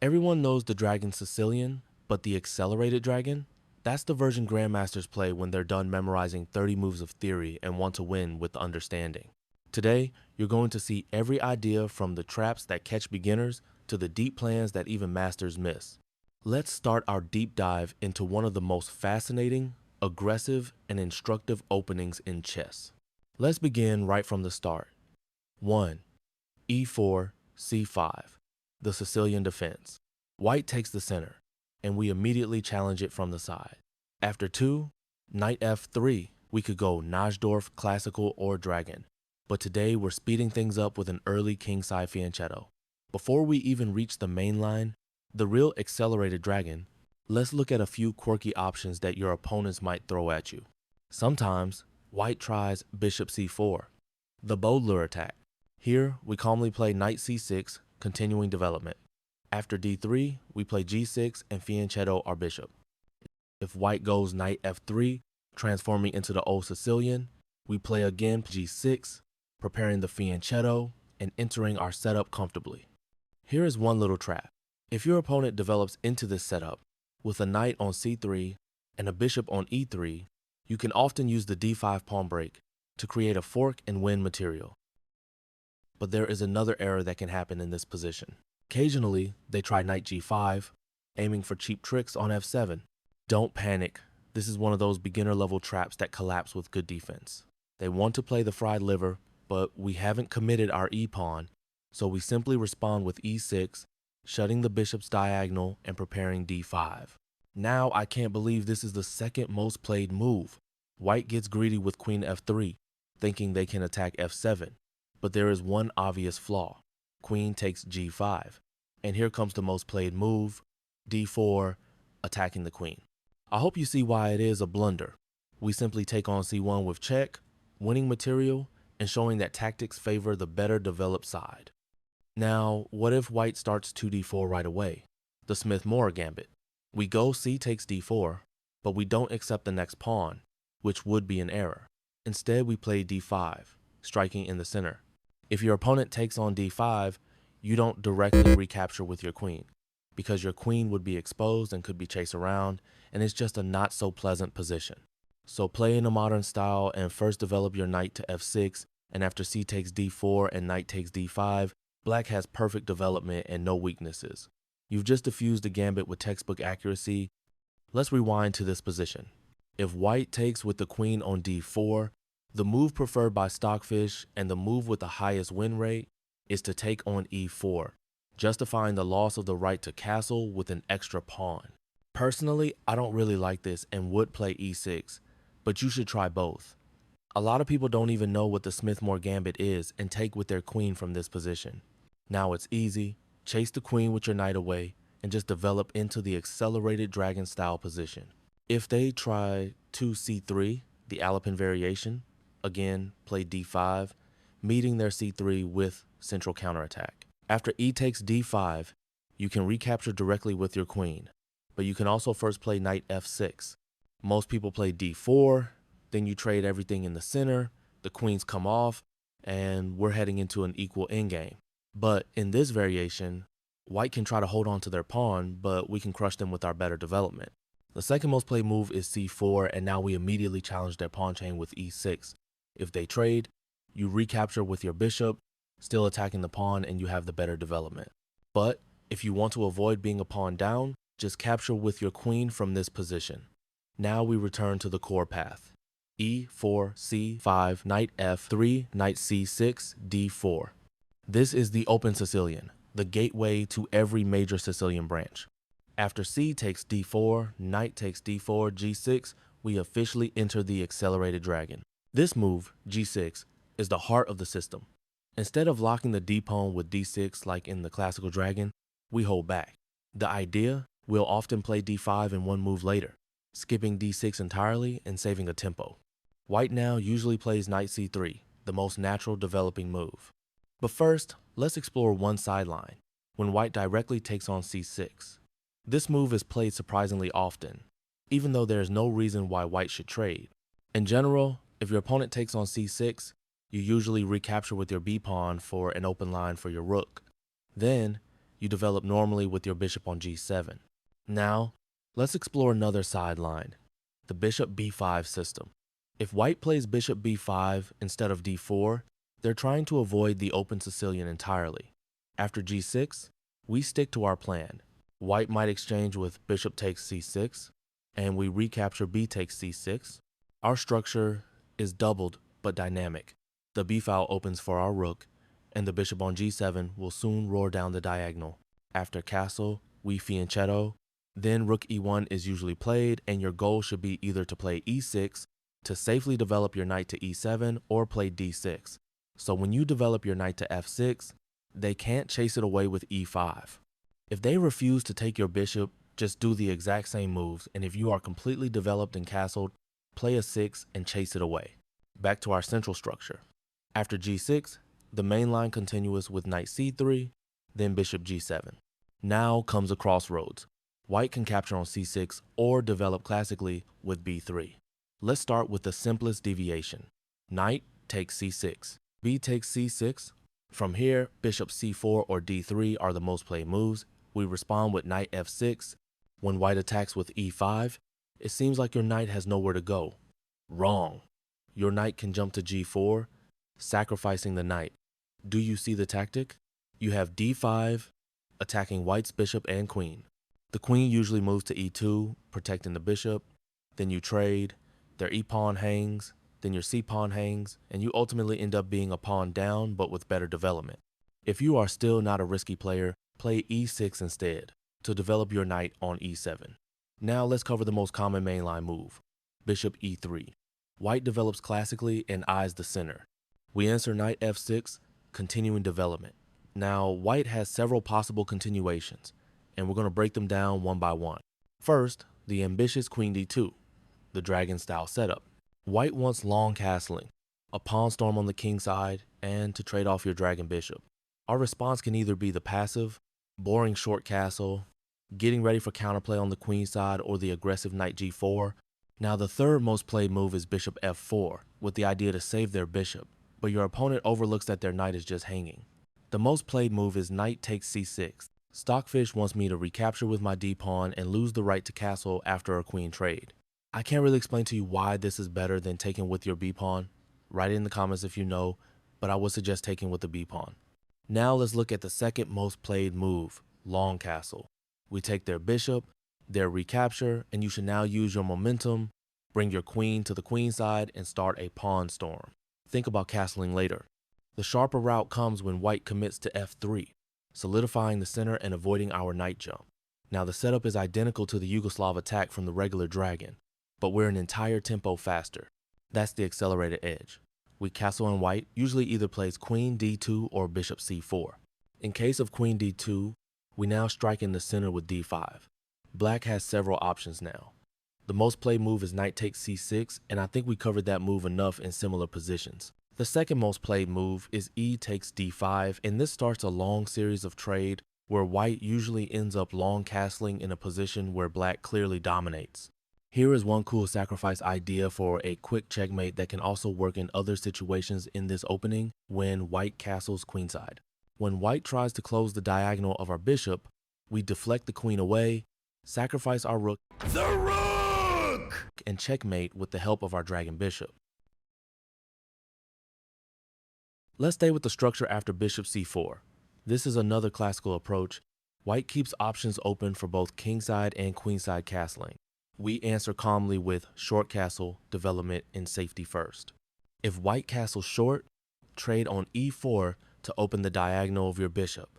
Everyone knows the dragon Sicilian, but the Accelerated Dragon? That's the version grandmasters play when they're done memorizing 30 moves of theory and want to win with understanding. Today, you're going to see every idea from the traps that catch beginners to the deep plans that even masters miss. Let's start our deep dive into one of the most fascinating, aggressive, and instructive openings in chess. Let's begin right from the start. 1. E4, C5, the Sicilian defense. White takes the center, and we immediately challenge it from the side. After 2, Knight F3, we could go Najdorf, Classical, or Dragon. But today we're speeding things up with an early kingside fianchetto. Before we even reach the main line, the real Accelerated Dragon, let's look at a few quirky options that your opponents might throw at you. Sometimes, White tries Bishop C4, the bold attack. Here, we calmly play Knight C6, continuing development. After D3, we play G6 and fianchetto our bishop. If White goes Knight F3, transforming into the old Sicilian, we play again G6, preparing the fianchetto and entering our setup comfortably. Here is one little trap. If your opponent develops into this setup with a knight on C3 and a bishop on E3, you can often use the D5 pawn break to create a fork and win material. But there is another error that can happen in this position. Occasionally, they try Knight G5, aiming for cheap tricks on F7. Don't panic. This is one of those beginner-level traps that collapse with good defense. They want to play the fried liver, but we haven't committed our E-pawn, so we simply respond with E6, shutting the bishop's diagonal and preparing D5. Now I can't believe this is the second most played move. White gets greedy with Queen F3, thinking they can attack F7, but there is one obvious flaw. Queen takes G5, and here comes the most played move, D4, attacking the queen. I hope you see why it is a blunder. We simply take on C1 with check, winning material, and showing that tactics favor the better developed side. Now, what if White starts 2D4 right away? The Smith-Morra gambit. We go C takes D4, but we don't accept the next pawn, which would be an error. Instead, we play D5, striking in the center. If your opponent takes on D5, you don't directly recapture with your queen, because your queen would be exposed and could be chased around, and it's just a not so pleasant position. So play in a modern style and first develop your knight to F6, and after C takes D4 and knight takes D5, Black has perfect development and no weaknesses. You've just diffused the gambit with textbook accuracy. Let's rewind to this position. If White takes with the queen on D4, the move preferred by Stockfish and the move with the highest win rate is to take on E4, justifying the loss of the right to castle with an extra pawn. Personally, I don't really like this and would play E6, but you should try both. A lot of people don't even know what the Smith-Morra gambit is and take with their queen from this position. Now it's easy, chase the queen with your knight away and just develop into the Accelerated Dragon style position. If they try 2C3, the Alapin variation, again, play D5, meeting their C3 with central counterattack. After E takes D5, you can recapture directly with your queen, but you can also first play Knight F6. Most people play D4, then you trade everything in the center, the queens come off, and we're heading into an equal endgame. But in this variation, White can try to hold on to their pawn, but we can crush them with our better development. The second most played move is C4, and now we immediately challenge their pawn chain with E6. If they trade, you recapture with your bishop, still attacking the pawn, and you have the better development. But if you want to avoid being a pawn down, just capture with your queen from this position. Now we return to the core path. E4, C5, Knight F3, Knight C6, D4. This is the open Sicilian, the gateway to every major Sicilian branch. After C takes D4, Knight takes D4, G6, we officially enter the Accelerated Dragon. This move, G6, is the heart of the system. Instead of locking the D-pawn with D6 like in the Classical Dragon, we hold back. The idea, we'll often play D5 in one move later, skipping D6 entirely and saving a tempo. White now usually plays Knight C3, the most natural developing move. But first, let's explore one sideline, when White directly takes on C6. This move is played surprisingly often, even though there is no reason why White should trade. In general, if your opponent takes on C6, you usually recapture with your B-pawn for an open line for your rook. Then, you develop normally with your bishop on g7. Now, let's explore another sideline, the bishop b5 system. If white plays bishop b5 instead of d4, they're trying to avoid the open Sicilian entirely. After g6, we stick to our plan. White might exchange with bishop takes c6, and we recapture b takes c6. Our structure is doubled but dynamic. The b file opens for our rook, and the bishop on g7 will soon roar down the diagonal. After castle, we fianchetto, then rook e1 is usually played, and your goal should be either to play e6 to safely develop your knight to e7 or play d6. So when you develop your knight to f6, they can't chase it away with e5. If they refuse to take your bishop, just do the exact same moves, and if you are completely developed and castled, play a 6 and chase it away. Back to our central structure. After g6, the main line continues with knight c3, then bishop g7. Now comes a crossroads. White can capture on c6 or develop classically with b3. Let's start with the simplest deviation. Knight takes c6, b takes c6. From here, bishop c4 or d3 are the most played moves. We respond with knight f6. When white attacks with e5, it seems like your knight has nowhere to go. Wrong. Your knight can jump to g4, sacrificing the knight. Do you see the tactic? You have d5, attacking white's bishop and queen. The queen usually moves to e2, protecting the bishop. Then you trade, their e-pawn hangs, then your c-pawn hangs, and you ultimately end up being a pawn down but with better development. If you are still not a risky player, play e6 instead to develop your knight on e7. Now let's cover the most common mainline move, bishop e3. White develops classically and eyes the center. We answer knight f6, continuing development. Now white has several possible continuations, and we're going to break them down one by one. First, the ambitious queen d2, the dragon style setup. White wants long castling, a pawn storm on the king side, and to trade off your dragon bishop. Our response can either be the passive, boring short castle, getting ready for counterplay on the queen side, or the aggressive knight g4. Now the third most played move is bishop f4, with the idea to save their bishop, but your opponent overlooks that their knight is just hanging. The most played move is knight takes c6. Stockfish wants me to recapture with my d-pawn and lose the right to castle after a queen trade. I can't really explain to you why this is better than taking with your b-pawn. Write it in the comments if you know, but I would suggest taking with the b-pawn. Now let's look at the second most played move, long castle. We take their bishop, their recapture, and you should now use your momentum, bring your queen to the queen side, and start a pawn storm. Think about castling later. The sharper route comes when white commits to f3, solidifying the center and avoiding our knight jump. Now the setup is identical to the Yugoslav attack from the regular dragon, but we're an entire tempo faster. That's the accelerated edge. We castle in white usually either plays queen d2 or bishop c4. In case of queen d2, we now strike in the center with d5. Black has several options now. The most played move is knight takes c6, and I think we covered that move enough in similar positions. The second most played move is e takes d5, and this starts a long series of trade where white usually ends up long castling in a position where black clearly dominates. Here is one cool sacrifice idea for a quick checkmate that can also work in other situations in this opening when white castles queenside. When white tries to close the diagonal of our bishop, we deflect the queen away, sacrifice our rook, and checkmate with the help of our dragon bishop. Let's stay with the structure after bishop c4. This is another classical approach. White keeps options open for both kingside and queenside castling. We answer calmly with short castle, development, and safety first. If white castles short, trade on e4 to open the diagonal of your bishop.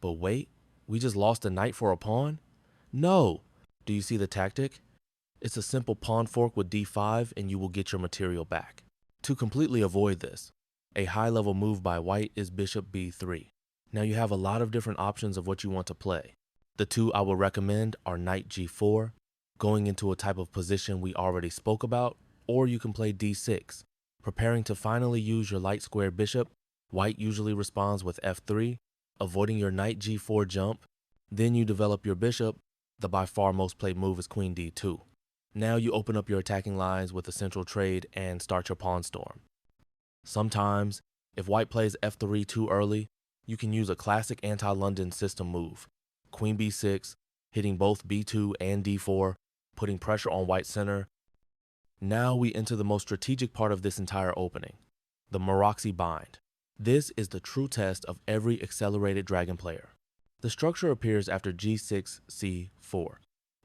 But wait, we just lost a knight for a pawn? No! Do you see the tactic? It's a simple pawn fork with d5 and you will get your material back. To completely avoid this, a high-level move by white is bishop b3. Now you have a lot of different options of what you want to play. The two I will recommend are knight g4, going into a type of position we already spoke about, or you can play d6. Preparing to finally use your light square bishop, white usually responds with f3, avoiding your knight g4 jump. Then you develop your bishop. The by far most played move is queen d2. Now you open up your attacking lines with a central trade and start your pawn storm. Sometimes, if white plays f3 too early, you can use a classic anti-London system move, queen b6, hitting both b2 and d4, putting pressure on white center. Now we enter the most strategic part of this entire opening, the Maroczy bind. This is the true test of every accelerated dragon player. The structure appears after g6, c4.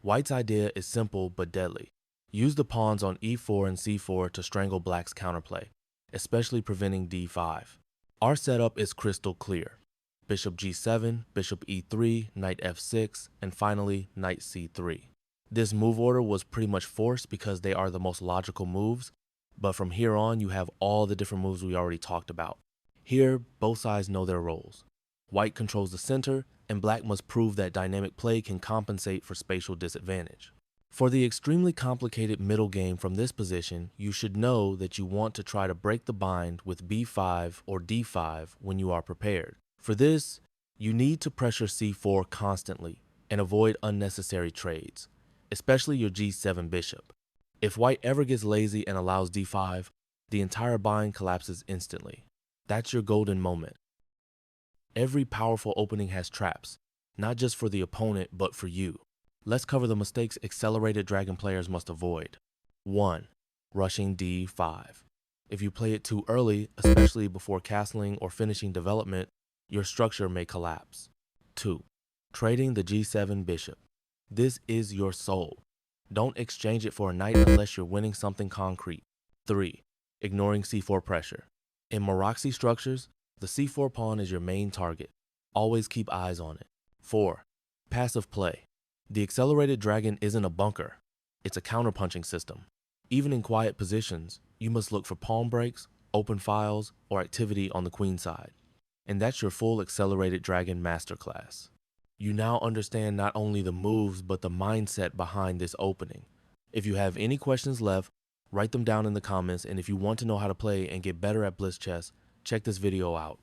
White's idea is simple but deadly. Use the pawns on e4 and c4 to strangle black's counterplay, especially preventing d5. Our setup is crystal clear. Bishop g7, bishop e3, knight f6, and finally knight c3. This move order was pretty much forced because they are the most logical moves, but from here on you have all the different moves we already talked about. Here, both sides know their roles. White controls the center, and black must prove that dynamic play can compensate for spatial disadvantage. For the extremely complicated middle game from this position, you should know that you want to try to break the bind with b5 or d5 when you are prepared. For this, you need to pressure c4 constantly and avoid unnecessary trades, especially your g7 bishop. If white ever gets lazy and allows d5, the entire bind collapses instantly. That's your golden moment. Every powerful opening has traps, not just for the opponent, but for you. Let's cover the mistakes accelerated dragon players must avoid. 1. Rushing d5. If you play it too early, especially before castling or finishing development, your structure may collapse. 2. Trading the g7 bishop. This is your soul. Don't exchange it for a knight unless you're winning something concrete. 3. Ignoring c4 pressure. In Maroczy structures, the c4 pawn is your main target. Always keep eyes on it. 4. Passive play. The accelerated dragon isn't a bunker. It's a counterpunching system. Even in quiet positions, you must look for pawn breaks, open files, or activity on the queen side. And that's your full accelerated dragon masterclass. You now understand not only the moves, but the mindset behind this opening. If you have any questions left, write them down in the comments, and if you want to know how to play and get better at Bliss Chess, check this video out.